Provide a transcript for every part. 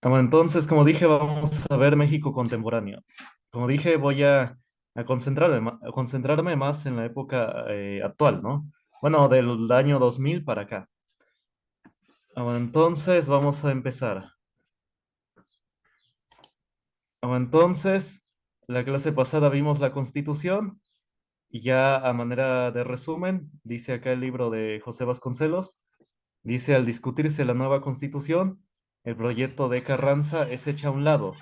Bueno, entonces, como dije, vamos a ver México contemporáneo. Como dije, voy a a concentrarme más en la época actual, ¿no? Bueno, del año 2000 para acá. Bueno, entonces, vamos a empezar. Entonces, la clase pasada vimos la Constitución y ya a manera de resumen, dice acá el libro de José Vasconcelos. Dice, al discutirse la nueva constitución, el proyecto de Carranza es hecho a un lado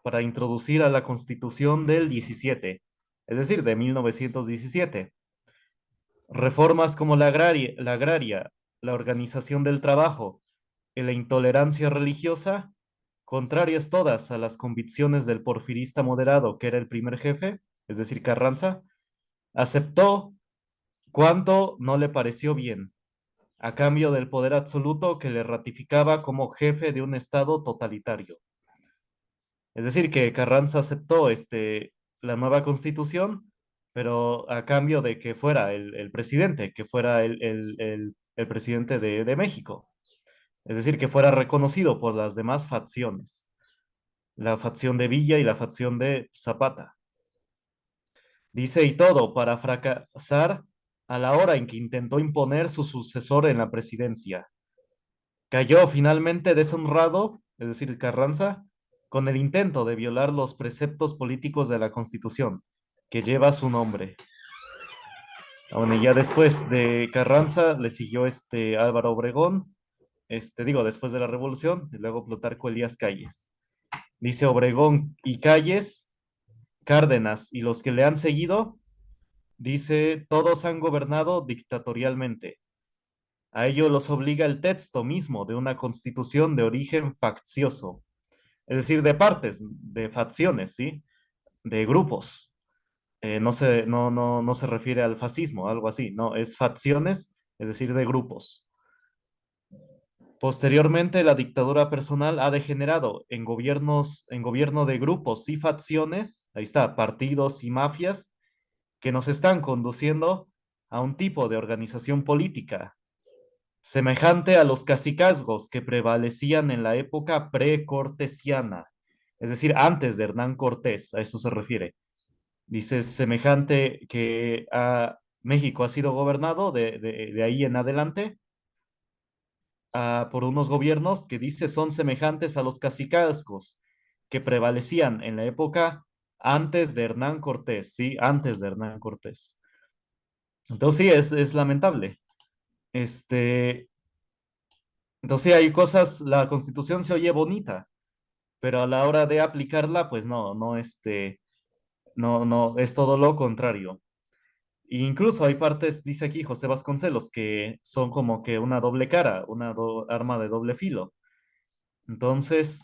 para introducir a la constitución del 17, es decir, de 1917. Reformas como la organización del trabajo y la intolerancia religiosa, contrarias todas a las convicciones del porfirista moderado, que era el primer jefe, es decir, Carranza, aceptó cuanto no le pareció bien a cambio del poder absoluto que le ratificaba como jefe de un Estado totalitario. Es decir, que Carranza aceptó la nueva constitución, pero a cambio de que fuera el presidente, que fuera el presidente de México. Es decir, que fuera reconocido por las demás facciones, la facción de Villa y la facción de Zapata. Dice y todo para fracasar a la hora en que intentó imponer su sucesor en la presidencia. Cayó finalmente deshonrado, es decir, Carranza, con el intento de violar los preceptos políticos de la Constitución, que lleva su nombre. Bueno, y ya después de Carranza le siguió Álvaro Obregón, digo, después de la Revolución, y luego Plutarco Elías Calles. Dice Obregón y Calles, Cárdenas y los que le han seguido, dice, todos han gobernado dictatorialmente. A ello los obliga el texto mismo de una constitución de origen faccioso, es decir, de partes, de facciones, ¿sí? De grupos. No se refiere al fascismo, algo así, no, es facciones, es decir, de grupos. Posteriormente, la dictadura personal ha degenerado en gobierno de grupos y facciones, ahí está, partidos y mafias, que nos están conduciendo a un tipo de organización política semejante a los cacicazgos que prevalecían en la época precortesiana, es decir, antes de Hernán Cortés, a eso se refiere. Dice, semejante que México ha sido gobernado de ahí en adelante por unos gobiernos que dice son semejantes a los cacicazgos que prevalecían en la época antes de Hernán Cortés, ¿sí? Antes de Hernán Cortés. Entonces sí, es lamentable. Este, entonces sí, hay cosas, la Constitución se oye bonita, pero a la hora de aplicarla, pues no, es todo lo contrario. E incluso hay partes, dice aquí José Vasconcelos, que son como que una doble cara, arma de doble filo. Entonces,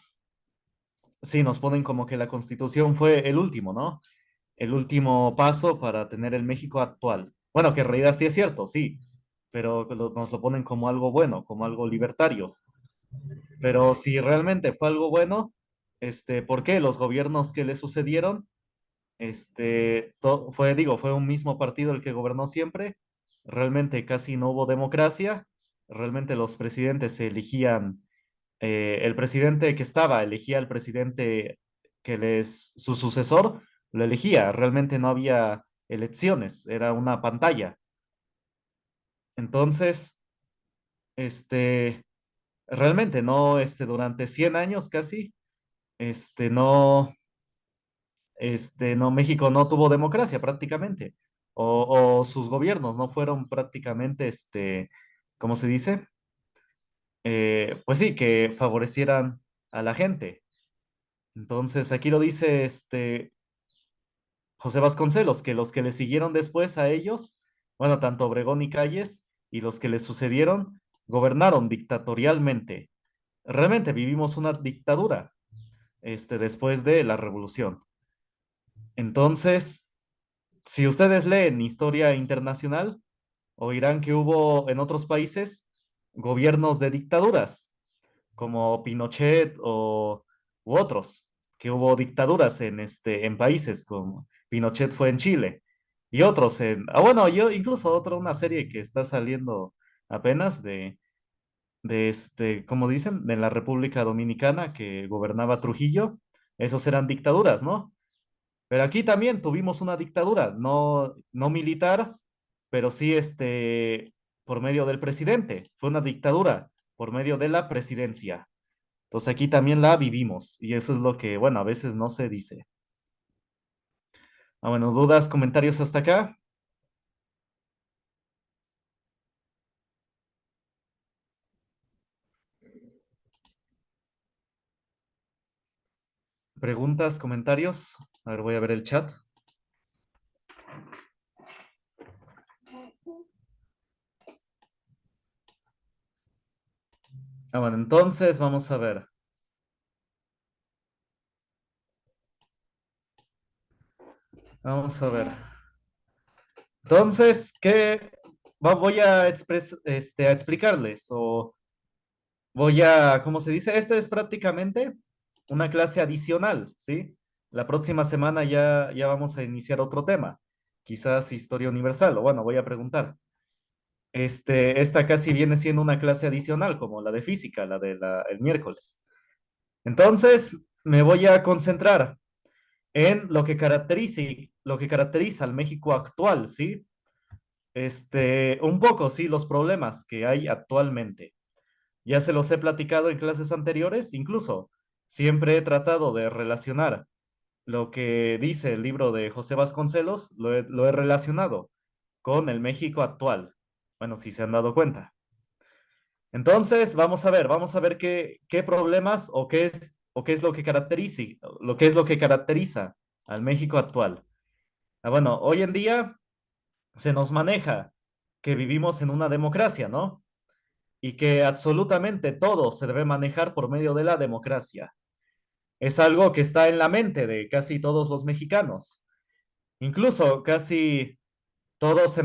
sí, nos ponen como que la Constitución fue el último, ¿no? El último paso para tener el México actual. Bueno, que en realidad sí es cierto, sí, pero nos lo ponen como algo bueno, como algo libertario. Pero si realmente fue algo bueno, ¿por qué los gobiernos que le sucedieron fue un mismo partido el que gobernó siempre? Realmente casi no hubo democracia, realmente los presidentes se elegían, el presidente que estaba elegía al presidente su sucesor, lo elegía, realmente no había elecciones, era una pantalla. Entonces, este, realmente no, durante 100 años casi, no, no, México no tuvo democracia prácticamente, o sus gobiernos no fueron prácticamente, ¿cómo se dice? Pues sí, que favorecieran a la gente. Entonces, aquí lo dice José Vasconcelos, que los que le siguieron después a ellos, bueno, tanto Obregón y Calles, y los que le sucedieron, gobernaron dictatorialmente. Realmente vivimos una dictadura, después de la revolución. Entonces, si ustedes leen historia internacional, oirán que hubo en otros países gobiernos de dictaduras, como Pinochet u otros, que hubo dictaduras en países como Pinochet fue en Chile y otros bueno, yo incluso otra, una serie que está saliendo apenas como dicen, de la República Dominicana que gobernaba Trujillo. Esos eran dictaduras, ¿no? Pero aquí también tuvimos una dictadura, no militar, pero sí por medio del presidente. Fue una dictadura por medio de la presidencia. Entonces aquí también la vivimos y eso es lo que, bueno, a veces no se dice. Ah, bueno, dudas, comentarios hasta acá, preguntas, comentarios. A ver, voy a ver el chat. Ah, bueno, entonces vamos a ver. Vamos a ver. Entonces, voy a, a explicarles o voy a, ¿cómo se dice? Esta es prácticamente una clase adicional, ¿sí? La próxima semana ya vamos a iniciar otro tema, quizás historia universal, o bueno, voy a preguntar. Esta casi viene siendo una clase adicional, como la de física, el miércoles. Entonces, me voy a concentrar en lo que caracteriza al México actual, ¿sí? Un poco, sí, los problemas que hay actualmente. Ya se los he platicado en clases anteriores, incluso siempre he tratado de relacionar lo que dice el libro de José Vasconcelos, lo he relacionado con el México actual. Bueno, si se han dado cuenta. Entonces, vamos a ver qué problemas o qué es lo que lo que caracteriza al México actual. Ah, bueno, hoy en día se nos maneja que vivimos en una democracia, ¿no? Y que absolutamente todo se debe manejar por medio de la democracia. Es algo que está en la mente de casi todos los mexicanos. Incluso casi todos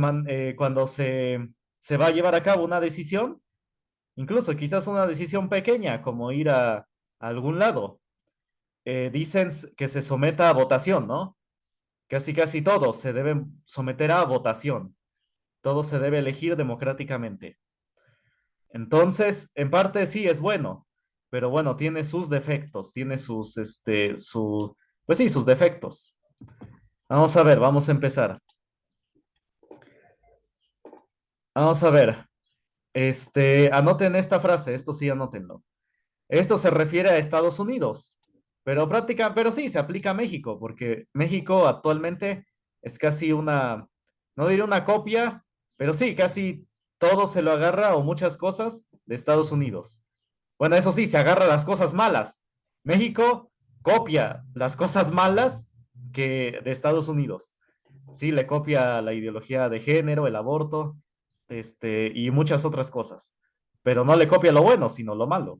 cuando se va a llevar a cabo una decisión, incluso quizás una decisión pequeña como ir a algún lado, dicen que se someta a votación, ¿no? Casi todos se deben someter a votación. Todo se debe elegir democráticamente. Entonces, en parte sí es bueno, pero bueno, tiene sus defectos, tiene pues sí, sus defectos. Vamos a ver, vamos a empezar. Vamos a ver, anoten esta frase, esto sí, anótenlo. Esto se refiere a Estados Unidos, pero sí, se aplica a México, porque México actualmente es casi no diré una copia, pero sí, casi todo se lo agarra o muchas cosas de Estados Unidos. Bueno, eso sí, se agarra las cosas malas. México copia las cosas malas que de Estados Unidos. Sí, le copia la ideología de género, el aborto, y muchas otras cosas. Pero no le copia lo bueno, sino lo malo.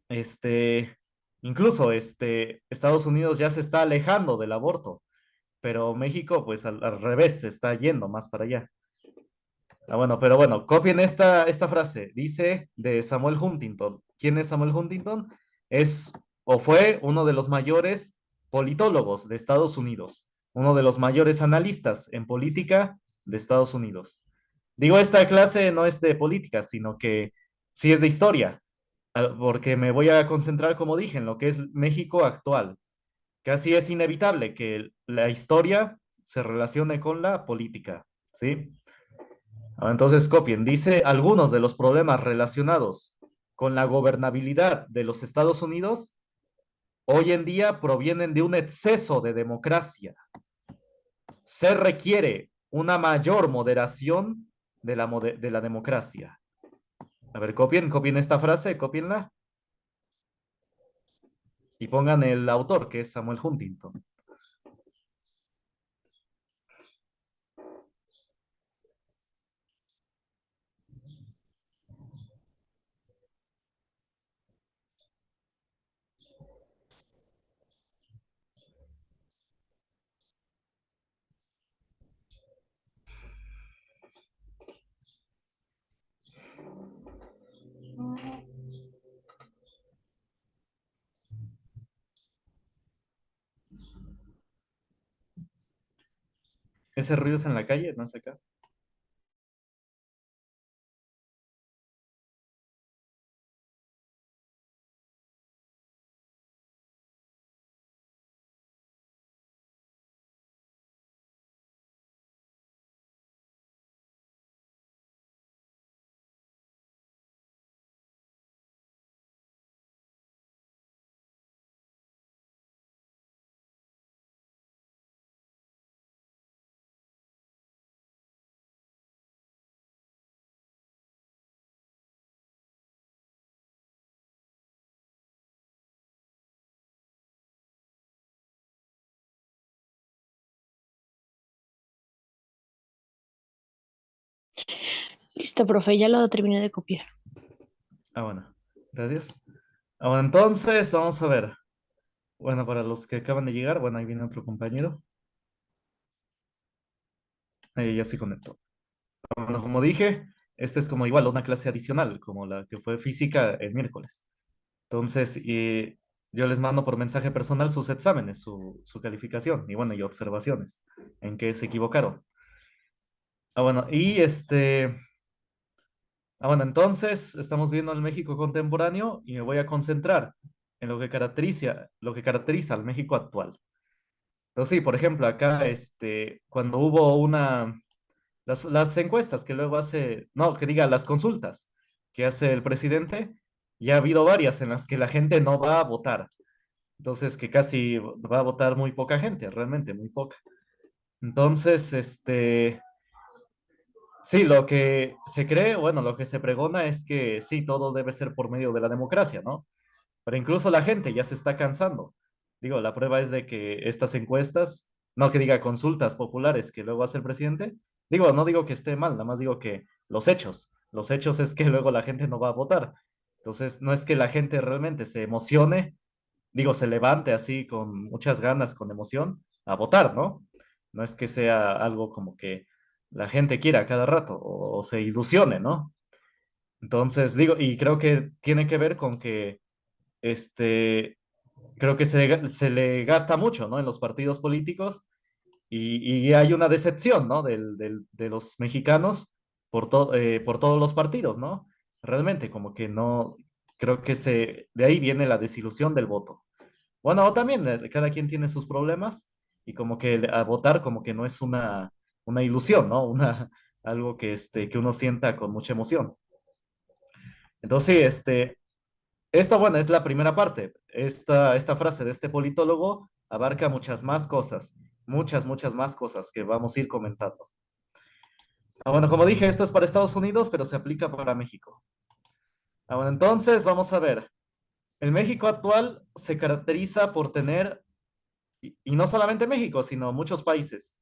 Este, incluso Estados Unidos ya se está alejando del aborto, pero México, pues al revés, se está yendo más para allá. Ah, bueno, pero bueno, copien esta frase. Dice de Samuel Huntington. ¿Quién es Samuel Huntington? Es o fue uno de los mayores politólogos de Estados Unidos, uno de los mayores analistas en política de Estados Unidos. Digo, esta clase no es de política, sino que sí es de historia, porque me voy a concentrar, como dije, en lo que es México actual. Casi es inevitable que la historia se relacione con la política, ¿sí? Entonces copien, dice algunos de los problemas relacionados con la gobernabilidad de los Estados Unidos hoy en día provienen de un exceso de democracia. Se requiere una mayor moderación de la democracia. A ver, copien esta frase, copienla y pongan el autor, que es Samuel Huntington. ¿Ese ruido es en la calle? ¿No es acá? Listo, profe, ya lo terminé de copiar. Ah, bueno, gracias. Ah, bueno, entonces vamos a ver. Bueno, para los que acaban de llegar, bueno, ahí viene otro compañero. Ahí ya se conectó. Bueno, como dije, esta es como igual una clase adicional, como la que fue física el miércoles. Entonces, yo les mando por mensaje personal sus exámenes, su calificación y bueno, y observaciones en qué se equivocaron. Ah, bueno, bueno, entonces estamos viendo el México contemporáneo y me voy a concentrar en lo que caracteriza al México actual. Entonces, sí, por ejemplo, acá, cuando hubo las encuestas que luego hace, no, que diga, las consultas que hace el presidente, ya ha habido varias en las que la gente no va a votar. Entonces, que casi va a votar muy poca gente, realmente muy poca. Entonces, sí, lo que se cree, bueno, lo que se pregona es que sí, todo debe ser por medio de la democracia, ¿no? Pero incluso la gente ya se está cansando. Digo, la prueba es de que estas encuestas, no que diga consultas populares que luego hace el presidente, digo, no digo que esté mal, nada más digo que los hechos es que luego la gente no va a votar. Entonces, no es que la gente realmente se emocione, digo, se levante así con muchas ganas, con emoción, a votar, ¿no? No es que sea algo como que la gente quiera a cada rato o se ilusione, ¿no? Entonces, digo, y creo que tiene que ver con que este, creo que se le gasta mucho, ¿no? En los partidos políticos y hay una decepción, ¿no? De los mexicanos por todos los partidos, ¿no? Realmente, como que no, creo que de ahí viene la desilusión del voto. Bueno, también cada quien tiene sus problemas y como que a votar como que no es una ilusión, ¿no? Algo que uno sienta con mucha emoción. Entonces, sí, esta, bueno, es la primera parte. Esta frase de este politólogo abarca muchas más cosas, muchas más cosas que vamos a ir comentando. Ah, bueno, como dije, esto es para Estados Unidos, pero se aplica para México. Ah, bueno, entonces vamos a ver. El México actual se caracteriza por tener, y no solamente México, sino muchos países,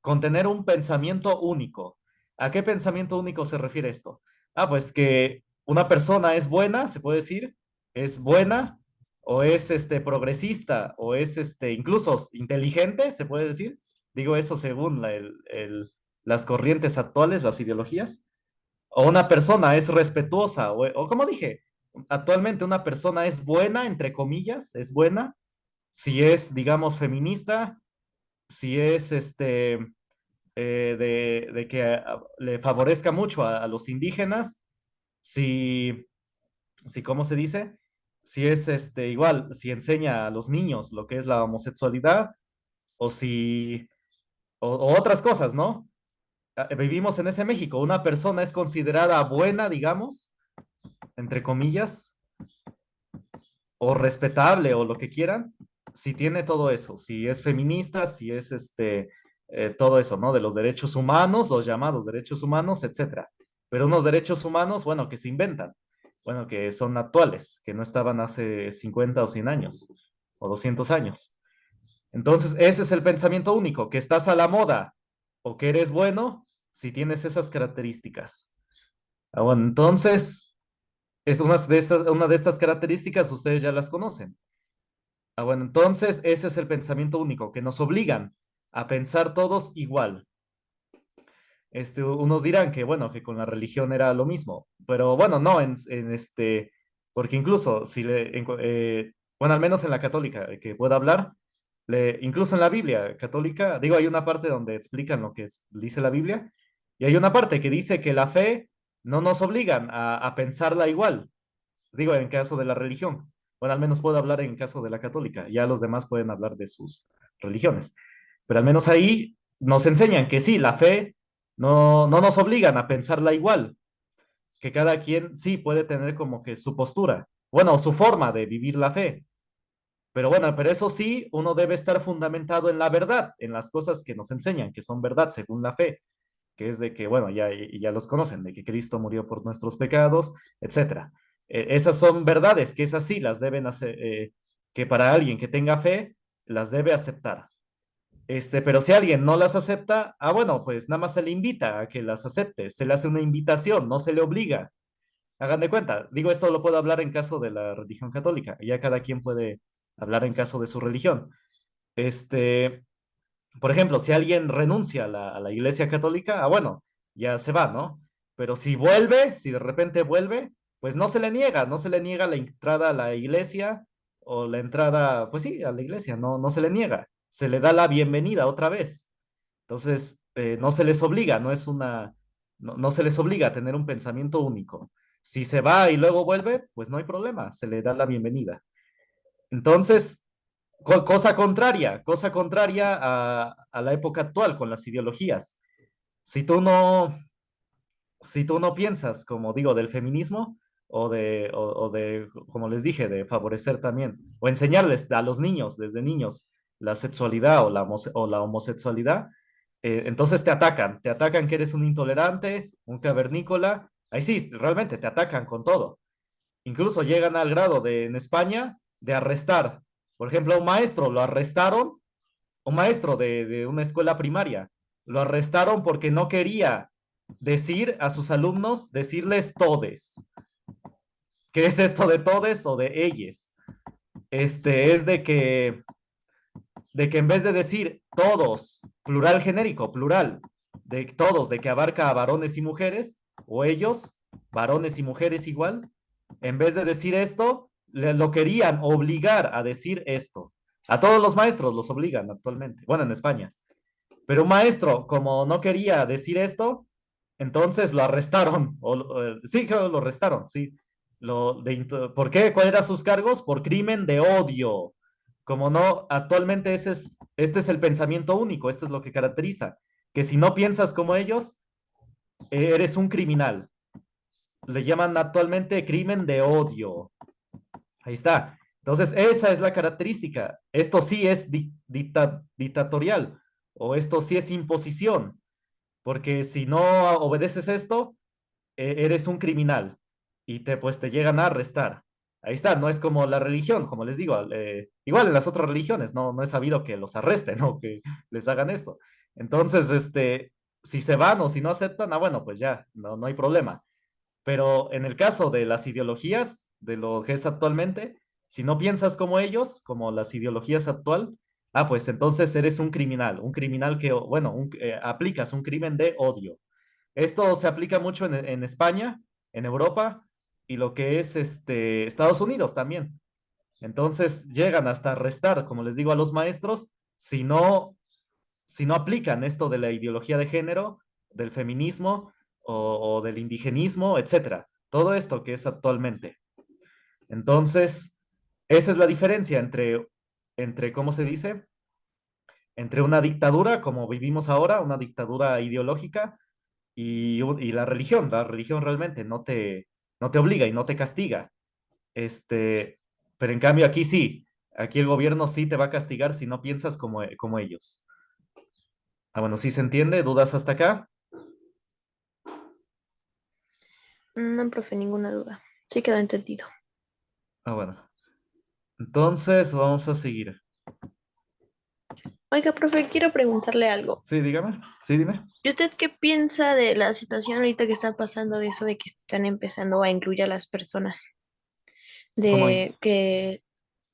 con tener un pensamiento único. ¿A qué pensamiento único se refiere esto? Ah, pues que una persona es buena, se puede decir, es buena, o es progresista, o es incluso inteligente, se puede decir. Digo eso según las corrientes actuales, las ideologías. O una persona es respetuosa, o como dije, actualmente una persona es buena, entre comillas, es buena, si es, digamos, feminista, si es de que le favorezca mucho a los indígenas, si, si, ¿cómo se dice? Si es igual, si enseña a los niños lo que es la homosexualidad, o si, o otras cosas, ¿no? Vivimos en ese México, una persona es considerada buena, digamos, entre comillas, o respetable o lo que quieran, si tiene todo eso, si es feminista, si es todo eso, ¿no? De los derechos humanos, los llamados derechos humanos, etcétera. Pero unos derechos humanos, bueno, que se inventan, bueno, que son actuales, que no estaban hace 50 o 100 años o 200 años. Entonces, ese es el pensamiento único, que estás a la moda o que eres bueno si tienes esas características. Ah, bueno, entonces, una de estas características ustedes ya las conocen. Ah, bueno, entonces ese es el pensamiento único, que nos obligan a pensar todos igual. Unos dirán que, bueno, que con la religión era lo mismo, pero bueno, no, porque incluso si bueno, al menos en la católica, que pueda hablar, incluso en la Biblia católica, digo, hay una parte donde explican lo que dice la Biblia, y hay una parte que dice que la fe no nos obligan a pensarla igual, digo, en caso de la religión. Bueno, al menos puedo hablar en caso de la católica. Ya los demás pueden hablar de sus religiones. Pero al menos ahí nos enseñan que sí, la fe no nos obligan a pensarla igual, que cada quien sí puede tener como que su postura, bueno, su forma de vivir la fe. Pero bueno, pero eso sí, uno debe estar fundamentado en la verdad, en las cosas que nos enseñan, que son verdad según la fe, que es de que, bueno, ya los conocen, de que Cristo murió por nuestros pecados, etcétera. Esas son verdades que esas sí las deben hacer, que para alguien que tenga fe, las debe aceptar. Pero si alguien no las acepta, bueno, pues nada más se le invita a que las acepte, se le hace una invitación, no se le obliga. Hagan de cuenta, digo, esto lo puedo hablar en caso de la religión católica, ya cada quien puede hablar en caso de su religión. Este, por ejemplo, si alguien renuncia a la iglesia católica, bueno, ya se va, ¿no? Pero si vuelve, si de repente vuelve, pues no se le niega, no se le niega la entrada a la iglesia o la entrada, pues sí, a la iglesia, no, no se le niega, se le da la bienvenida otra vez. Entonces, no se les obliga, no, no se les obliga a tener un pensamiento único. Si se va y luego vuelve, pues no hay problema, se le da la bienvenida. Entonces, cosa contraria a la época actual con las ideologías. Si tú no, si tú no piensas, como digo, del feminismo o de, como les dije, de favorecer también o enseñarles a los niños desde niños la sexualidad o la homosexualidad, entonces te atacan que eres un intolerante, un cavernícola. Ahí sí, realmente te atacan con todo. Incluso llegan al grado de, en España, de arrestar. Por ejemplo, a un maestro lo arrestaron, un maestro de una escuela primaria, lo arrestaron porque no quería decir a sus alumnos, decirles todes. ¿Qué es esto de todes o de ellos? Es de que en vez de decir todos, plural genérico, plural, de todos, de que abarca a varones y mujeres, o ellos, varones y mujeres igual, en vez de decir esto, lo querían obligar a decir esto. A todos los maestros los obligan actualmente, bueno, en España. Pero un maestro, como no quería decir esto, entonces lo arrestaron. Sí, creo que lo arrestaron, sí. ¿Por qué? ¿Cuáles eran sus cargos? Por crimen de odio. Como no, actualmente este es el pensamiento único, esto es lo que caracteriza. Que si no piensas como ellos, eres un criminal. Le llaman actualmente crimen de odio. Ahí está. Entonces, esa es la característica. Esto sí es dictatorial o esto sí es imposición, porque si no obedeces esto, eres un criminal y pues te llegan a arrestar. Ahí está, no es como la religión, como les digo, igual en las otras religiones, no, no es sabido que los arresten o que les hagan esto. Entonces, si se van o si no aceptan, bueno, pues ya, no, no hay problema. Pero en el caso de las ideologías, de lo que es actualmente, si no piensas como ellos, como las ideologías actual, pues entonces eres un criminal que, bueno, aplicas un crimen de odio. Esto se aplica mucho en España, en Europa y lo que es Estados Unidos también. Entonces llegan hasta arrestar, como les digo, a los maestros si no aplican esto de la ideología de género, del feminismo o del indigenismo, etcétera. Todo esto que es actualmente. Entonces, esa es la diferencia entre ¿cómo se dice? Entre una dictadura, como vivimos ahora, una dictadura ideológica, y la religión. La religión realmente no te obliga y no te castiga. Este, pero en cambio aquí sí, aquí el gobierno sí te va a castigar si no piensas como ellos. Bueno, ¿sí se entiende? ¿Dudas hasta acá? No, profe, ninguna duda. Sí quedó entendido. Bueno. Entonces vamos a seguir. Oiga, profe, quiero preguntarle algo. Sí, dígame. Sí, dime. ¿Y usted qué piensa de la situación ahorita que está pasando de eso de que están empezando a incluir a las personas? ¿Cómo? De que,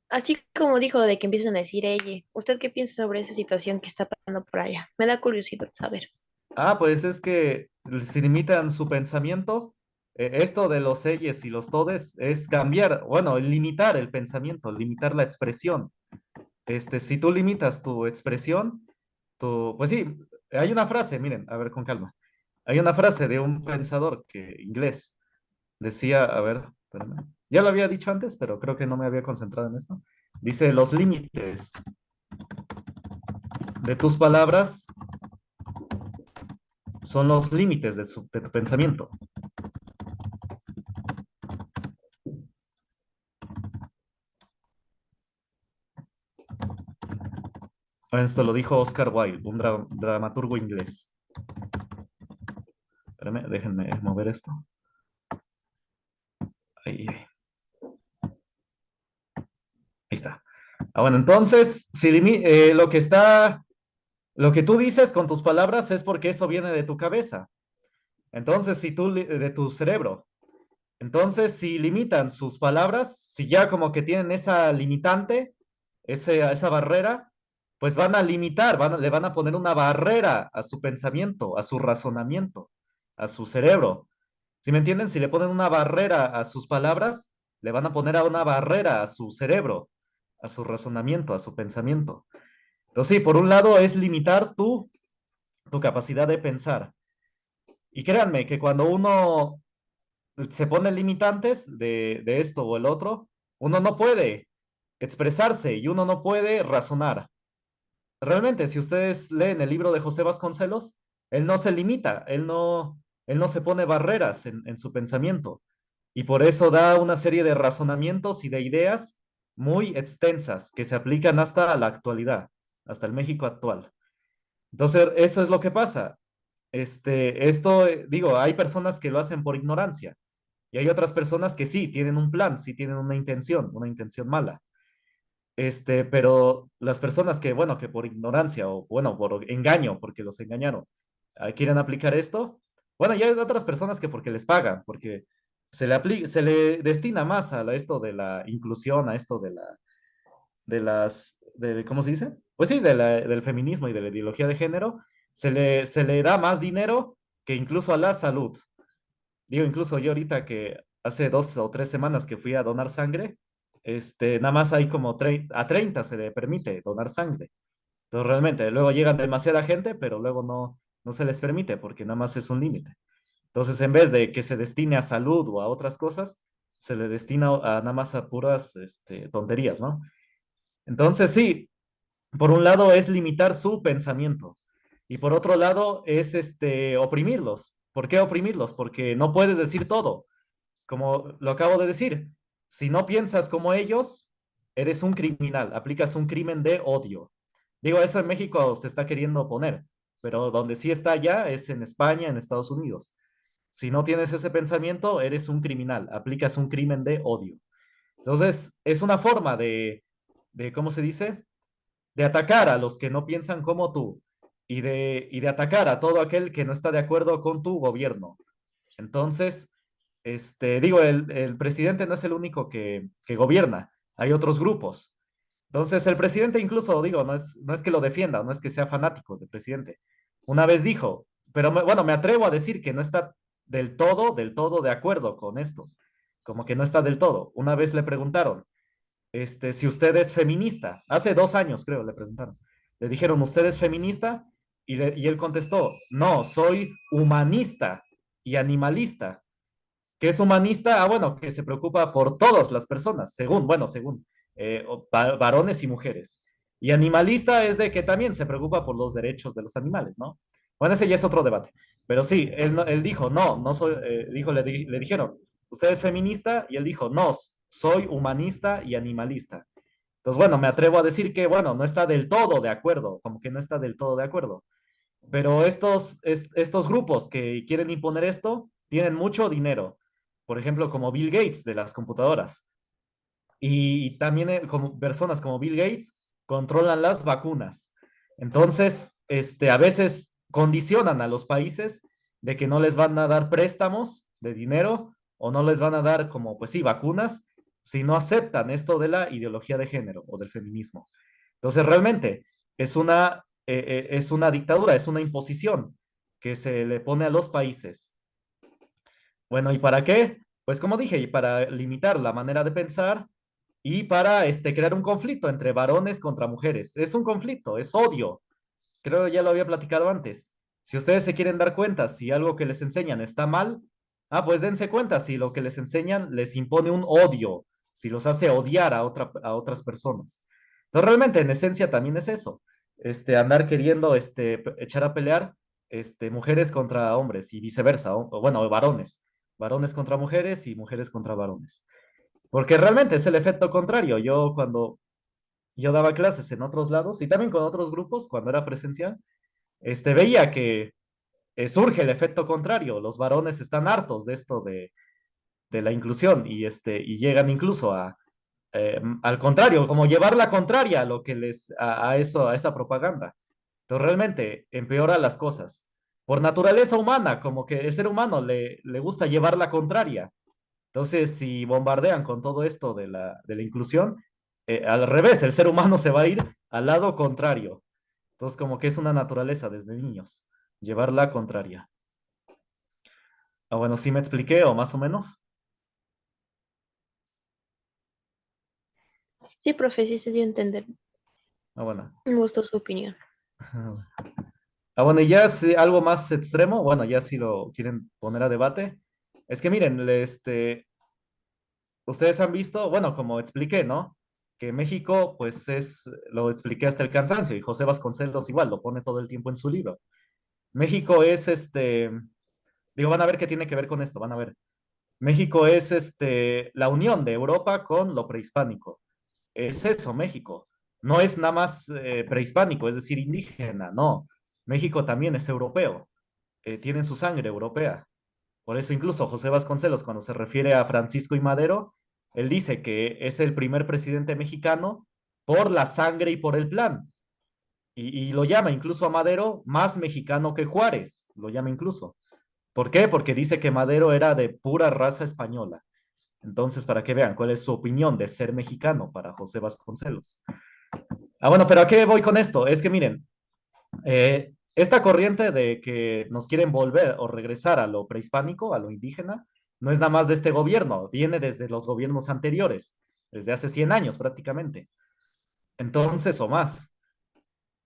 así como dijo, de que empiezan a decir ella. ¿Usted qué piensa sobre esa situación que está pasando por allá? Me da curiosidad saber. Pues es que si limitan su pensamiento, esto de los eyes y los todes es cambiar, bueno, limitar el pensamiento, limitar la expresión. Si tú limitas tu expresión, pues sí, hay una frase, miren, a ver con calma. Hay una frase de un pensador inglés decía, a ver, espérame. Ya lo había dicho antes, pero creo que no me había concentrado en esto. Dice, los límites de tus palabras son los límites de tu pensamiento. Esto lo dijo Oscar Wilde, un dramaturgo inglés. Espérame, déjenme mover esto. Ahí está. Bueno, entonces, si lo que está Lo que tú dices con tus palabras es porque eso viene de tu cabeza. Entonces, si tú, de tu cerebro. Entonces, si limitan sus palabras, si ya como que tienen esa limitante, esa barrera, pues van a limitar, le van a poner una barrera a su pensamiento, a su razonamiento, a su cerebro. ¿Sí me entienden? Si le ponen una barrera a sus palabras, le van a poner a una barrera a su cerebro, a su razonamiento, a su pensamiento. Entonces, sí, por un lado es limitar tu capacidad de pensar. Y créanme que cuando uno se ponen limitantes de esto o el otro, uno no puede expresarse y uno no puede razonar. Realmente, si ustedes leen el libro de José Vasconcelos, él no se limita, él no se pone barreras en su pensamiento y por eso da una serie de razonamientos y de ideas muy extensas que se aplican hasta la actualidad, hasta el México actual. Entonces, eso es lo que pasa. Digo, hay personas que lo hacen por ignorancia. Y hay otras personas que sí tienen un plan, sí tienen una intención mala. Pero las personas que, bueno, que por ignorancia o, bueno, por engaño, porque los engañaron, quieren aplicar esto, bueno, y hay otras personas que porque les pagan, porque se le destina más a esto de la inclusión, a esto ¿cómo se dice? Pues sí, del feminismo y de la ideología de género, se le da más dinero que incluso a la salud. Digo, incluso yo ahorita que hace 2 o 3 semanas que fui a donar sangre, nada más hay como a 30 se le permite donar sangre. Entonces realmente, luego llegan demasiada gente, pero luego no se les permite porque nada más es un límite. Entonces, en vez de que se destine a salud o a otras cosas, se le destina nada más a puras tonterías, ¿no? Entonces, sí, por un lado es limitar su pensamiento y por otro lado es oprimirlos. ¿Por qué oprimirlos? Porque no puedes decir todo. Como lo acabo de decir, si no piensas como ellos, eres un criminal, aplicas un crimen de odio. Digo, eso en México se está queriendo poner, pero donde sí está ya es en España, en Estados Unidos. Si no tienes ese pensamiento, eres un criminal, aplicas un crimen de odio. Entonces, es una forma ¿cómo se dice? De atacar a los que no piensan como tú y de atacar a todo aquel que no está de acuerdo con tu gobierno. Entonces, digo, el presidente no es el único que gobierna, hay otros grupos. Entonces, el presidente incluso, digo, no es que lo defienda, no es que sea fanático del presidente. Una vez dijo, pero bueno, me atrevo a decir que no está del todo de acuerdo con esto, como que no está del todo. Una vez le preguntaron, si usted es feminista, hace 2 años creo le preguntaron, le dijeron, ¿usted es feminista? Y él contestó, no, soy humanista y animalista. ¿Qué es humanista? Ah, bueno, que se preocupa por todas las personas, según, varones y mujeres. Y animalista es de que también se preocupa por los derechos de los animales, ¿no? Bueno, ese ya es otro debate. Pero sí, él dijo, no soy, le dijeron, ¿usted es feminista? Y él dijo, no, soy humanista y animalista. Entonces, bueno, me atrevo a decir que, bueno, no está del todo de acuerdo, como que no está del todo de acuerdo. Pero estos grupos que quieren imponer esto tienen mucho dinero. Por ejemplo, como Bill Gates de las computadoras. Y también como personas como Bill Gates controlan las vacunas. Entonces, a veces condicionan a los países de que no les van a dar préstamos de dinero o no les van a dar como, pues sí, vacunas, si no aceptan esto de la ideología de género o del feminismo. Entonces, realmente es una dictadura, es una imposición que se le pone a los países. Bueno, ¿y para qué? Pues como dije, y para limitar la manera de pensar y para crear un conflicto entre varones contra mujeres. Es un conflicto, es odio. Creo que ya lo había platicado antes. Si ustedes se quieren dar cuenta si algo que les enseñan está mal, pues dense cuenta si lo que les enseñan les impone un odio, si los hace odiar a otras personas. Entonces, realmente, en esencia, también es eso. Andar queriendo echar a pelear mujeres contra hombres y viceversa, o bueno, varones. Varones contra mujeres y mujeres contra varones. Porque realmente es el efecto contrario. Yo cuando yo daba clases en otros lados y también con otros grupos, cuando era presencial, veía que surge el efecto contrario. Los varones están hartos de esto de la inclusión y llegan incluso al contrario, como llevar la contraria a lo que a esa propaganda. Entonces realmente empeora las cosas. Por naturaleza humana, como que el ser humano le gusta llevar la contraria. Entonces, si bombardean con todo esto de la inclusión, al revés, el ser humano se va a ir al lado contrario. Entonces, como que es una naturaleza desde niños, llevar la contraria. Ah, bueno, sí me expliqué, o más o menos. Sí, profe, sí se dio a entender. Ah, bueno. Me gustó su opinión. Ah, bueno, y ya es algo más extremo, bueno, ya si lo quieren poner a debate, es que miren, ustedes han visto, bueno, como expliqué, ¿no? Que México, pues lo expliqué hasta el cansancio, y José Vasconcelos igual, lo pone todo el tiempo en su libro. México es digo, van a ver qué tiene que ver con esto, van a ver. México es la unión de Europa con lo prehispánico. Es eso, México. No es nada más prehispánico, es decir, indígena, no. México también es europeo, tienen su sangre europea. Por eso incluso José Vasconcelos, cuando se refiere a Francisco y Madero, él dice que es el primer presidente mexicano por la sangre y por el plan. Y lo llama incluso a Madero más mexicano que Juárez, lo llama incluso. ¿Por qué? Porque dice que Madero era de pura raza española. Entonces, para que vean cuál es su opinión de ser mexicano para José Vasconcelos. Ah, bueno, pero ¿a qué voy con esto? Es que miren, esta corriente de que nos quieren volver o regresar a lo prehispánico, a lo indígena, no es nada más de este gobierno, viene desde los gobiernos anteriores, desde hace 100 años prácticamente, entonces o más.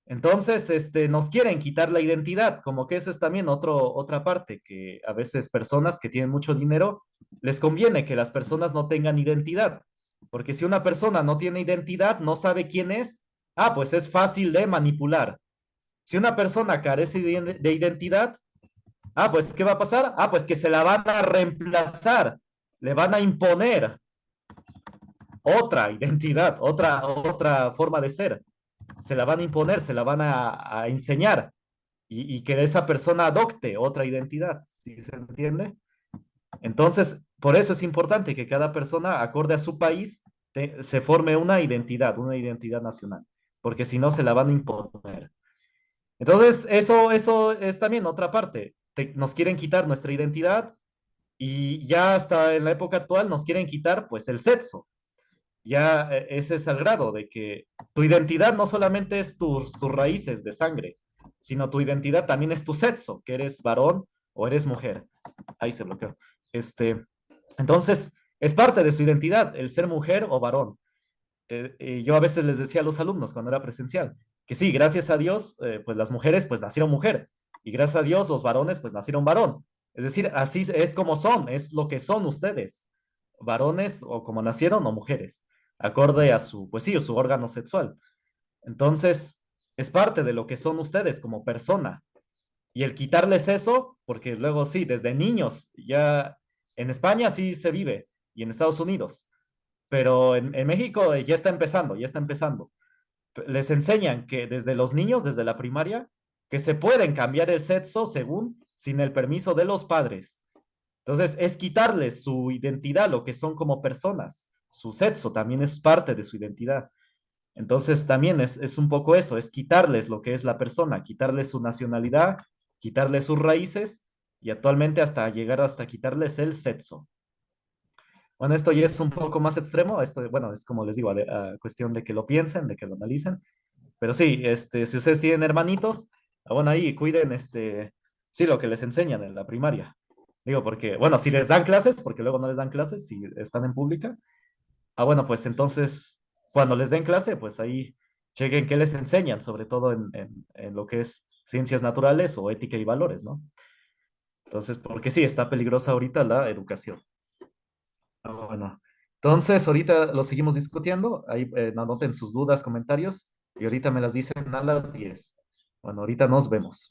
Entonces, nos quieren quitar la identidad, como que eso es también otra parte, que a veces personas que tienen mucho dinero, les conviene que las personas no tengan identidad, porque si una persona no tiene identidad, no sabe quién es, pues es fácil de manipular. Si una persona carece de identidad, pues ¿qué va a pasar? Pues que se la van a reemplazar, le van a imponer otra identidad, otra forma de ser. Se la van a imponer, se la van a enseñar y que esa persona adopte otra identidad, ¿sí se entiende? Entonces, por eso es importante que cada persona, acorde a su país, se forme una identidad nacional, porque si no, se la van a imponer. Entonces, eso es también otra parte. Nos quieren quitar nuestra identidad y ya hasta en la época actual nos quieren quitar pues el sexo. Ya ese es el grado de que tu identidad no solamente es tus raíces de sangre, sino tu identidad también es tu sexo, que eres varón o eres mujer. Ahí se bloqueó. Entonces, es parte de su identidad el ser mujer o varón. Yo a veces les decía a los alumnos cuando era presencial, que sí, gracias a Dios, pues las mujeres pues nacieron mujer y gracias a Dios los varones pues nacieron varón. Es decir, así es como son, es lo que son ustedes, varones o como nacieron o mujeres, acorde a pues sí, su órgano sexual. Entonces, es parte de lo que son ustedes como persona. Y el quitarles eso, porque luego sí, desde niños, ya en España sí se vive y en Estados Unidos, pero en México ya está empezando, ya está empezando. Les enseñan que desde los niños, desde la primaria, que se pueden cambiar el sexo según, sin el permiso de los padres. Entonces, es quitarles su identidad, lo que son como personas. Su sexo también es parte de su identidad. Entonces, también es un poco eso, es quitarles lo que es la persona, quitarles su nacionalidad, quitarles sus raíces y actualmente hasta llegar hasta quitarles el sexo. Bueno, esto ya es un poco más extremo, esto, bueno, es como les digo, a cuestión de que lo piensen, de que lo analicen, pero sí, si ustedes tienen hermanitos, bueno, ahí cuiden, sí, lo que les enseñan en la primaria. Digo, porque, bueno, si les dan clases, porque luego no les dan clases, si están en pública, bueno, pues entonces, cuando les den clase, pues ahí chequen qué les enseñan, sobre todo en lo que es ciencias naturales o ética y valores, ¿no? Entonces, porque sí, está peligrosa ahorita la educación. Bueno, entonces ahorita lo seguimos discutiendo. Ahí anoten sus dudas, comentarios y ahorita me las dicen a las 10. Bueno, ahorita nos vemos.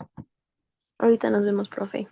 Ahorita nos vemos, profe.